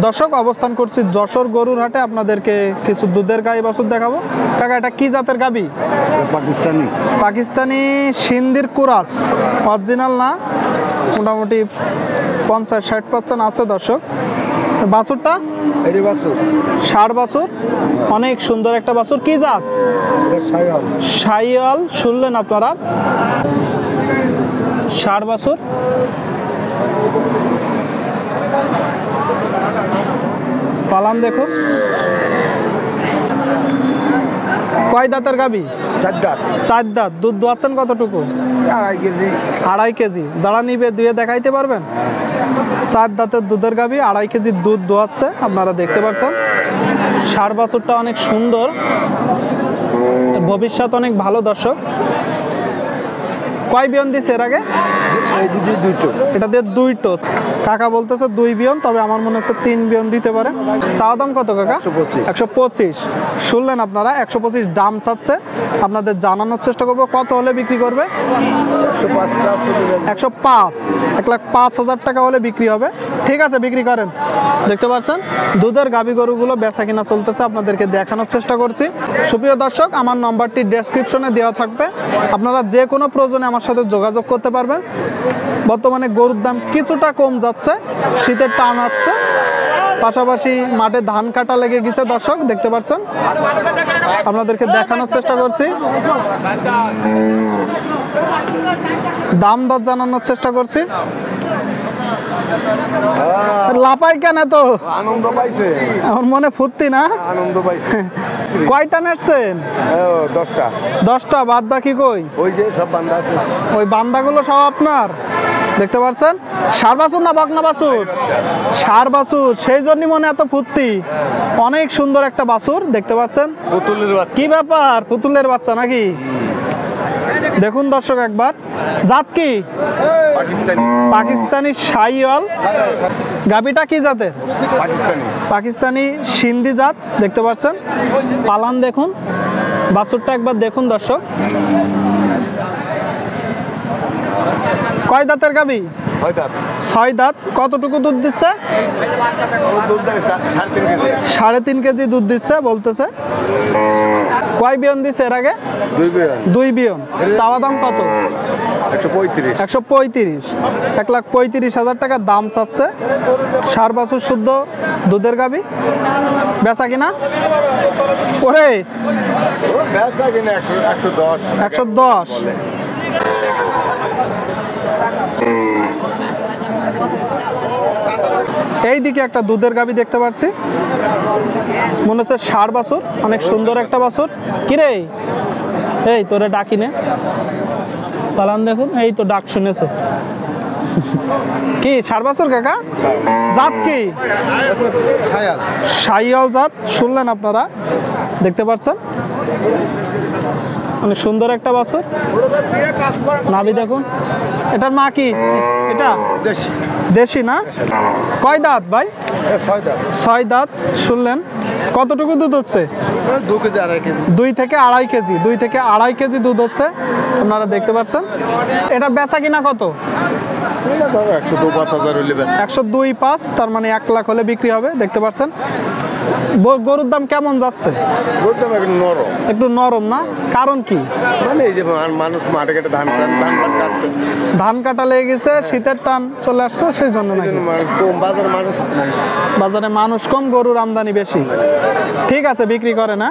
দর্শক অবস্থান করছি যশোর গরুর হাটে, আপনাদেরকে কিছু দুধের গাই বাছুর দেখাবো। কাকা এটা কি জাতের গাবি? পাকিস্তানি পাকিস্তানি সিন্ধির কুরাস, অরিজিনাল না, মোটামুটি 50-60% আছে। দর্শক বাছুরটা ষাড় বাছুর, অনেক সুন্দর একটা বাছুর। কি জাত? শাহিওয়াল। শুনলেন আপনারা, ষাড় বাছুর। পালান দেখুন। কয় দাঁতের গাবি? চার দাঁত। দুধ দোয়াচ্ছেন কতটুকু? 2.5 কেজি। যারা নিবে দুয়ে দেখাইতে পারবেন? 4 দাঁতের দুধের গাবি, 2.5 কেজি দুধ দোয়াচ্ছে, আপনারা দেখতে পাচ্ছেন। ষাড় বাছুরটা অনেক সুন্দর, ভবিষ্যৎ অনেক ভালো। দর্শক কয় বিয়ন দিছে এর আগে? এটা দিয়ে 2টো। কাকা বলতেছে 2 বিয়ন, তবে আমার মনে হচ্ছে 3 বিয়ন দিতে পারে। চাওয়া দাম কত কাকা? 125। শুনলেন আপনারা, 125 দাম চাচ্ছে। আপনাদের জানানোর চেষ্টা করবো কত হলে বিক্রি করবে। 105, 1,05,000 টাকা হলে বিক্রি হবে। ঠিক আছে, বিক্রি করেন। দেখতে পাচ্ছেন দুধের গাভী গরুগুলো বেচা কিনা চলতেছে, আপনাদেরকে দেখানোর চেষ্টা করছি। সুপ্রিয় দর্শক, আমার নম্বরটি ডেসক্রিপশনে দেওয়া থাকবে, আপনারা যে কোনো প্রয়োজনে আমার সাথে যোগাযোগ করতে পারবেন। বর্তমানে গরুর দাম কিছুটা কম যাচ্ছে, শীতের টান আসছে, পাশাপাশি মাঠে ধান কাটা লেগে গেছে। দর্শক দেখতে পাচ্ছেন, আপনাদেরকে দেখানোর চেষ্টা করছি, দাম দর জানানোর চেষ্টা করছি। লাপাই কেন তো? আনন্দ পাইছে, আমার মনে ফুর্তি না? আনন্দ পাইছে। কয়টা নেটছেন? 10টা। 10টা। বাদ বাকি কই? ওই যে সব বান্দা আছে, ওই বান্দাগুলো সব আপনার? দেখতে পাচ্ছেন, ষাড় বাছুর না বকনা বাছুর? ষাড় বাছুর, সেই জন্যই মনে এত ফুর্তি। অনেক সুন্দর একটা বাছুর, দেখতে পাচ্ছেন। পুতুলের বাচ্চা। কি ব্যাপার, পুতুলের বাচ্চা নাকি? দেখুন দর্শক একবার, জাত কি? পাকিস্তানি। পাকিস্তানি শাহিওয়াল। গাবিটা কি জাতের? পাকিস্তানি। পাকিস্তানি সিন্ধি জাত, দেখতে পাচ্ছেন। পালান দেখুন, বাছুরটা একবার দেখুন দর্শক। কয় দাঁতের গাবি? 6 দাঁত। কতটুকু দুধ দিচ্ছে? 3.5 কেজি দুধ দিচ্ছে বলতেছে। কয় বিয়ন দিচ্ছে এর আগে? 2 বিয়ন। চাওয়া দাম কত? 135। 1,35,000 টাকা দাম চাচ্ছে। ষাড় বাছুর শুদ্ধ দুধের গাবি, বেচা কিনা ওরে 110। এই দিকে একটা দুধের গাবি দেখতে পাচ্ছি, মনে হচ্ছে ষাড় বাছুর, অনেক সুন্দর একটা বাছুর। কিরে, এই তোরে ডাকিনে পালান দেখুন, এই তো ডাক শুনেছে। কি ষাড় বাছুর কাকা? জাত কি? শাহিওয়াল জাত। শুনলেন আপনারা, দেখতে পাচ্ছেন, অনেক সুন্দর একটা বাছুর। নাভি দেখুন। এটার মা কি? এটা দেশি না? কয় দাঁত ভাই? 6 দাঁত। শুনলেন, কতটুকু দুধ হচ্ছে? 2 থেকে 2.5 কেজি। 2 থেকে 2.5 কেজি দুধ হচ্ছে, আপনারা দেখতে পাচ্ছেন। এটা বেচা কিনা কত? 102,500, তার মানে 1 লাখ হলে বিক্রি হবে। দেখতে পাচ্ছেন গরুর দাম কেমন যাচ্ছে? একটু নরম না? কারণ কি? মানে এই যে মানুষ মাঠে কেটে ধান কাটা লেগে গেছে, শীতের টান চলে আসছে, সেই জন্য নাকি? বাজারে মানুষ কম, গরুর আমদানি বেশি। ঠিক আছে, বিক্রি করে না?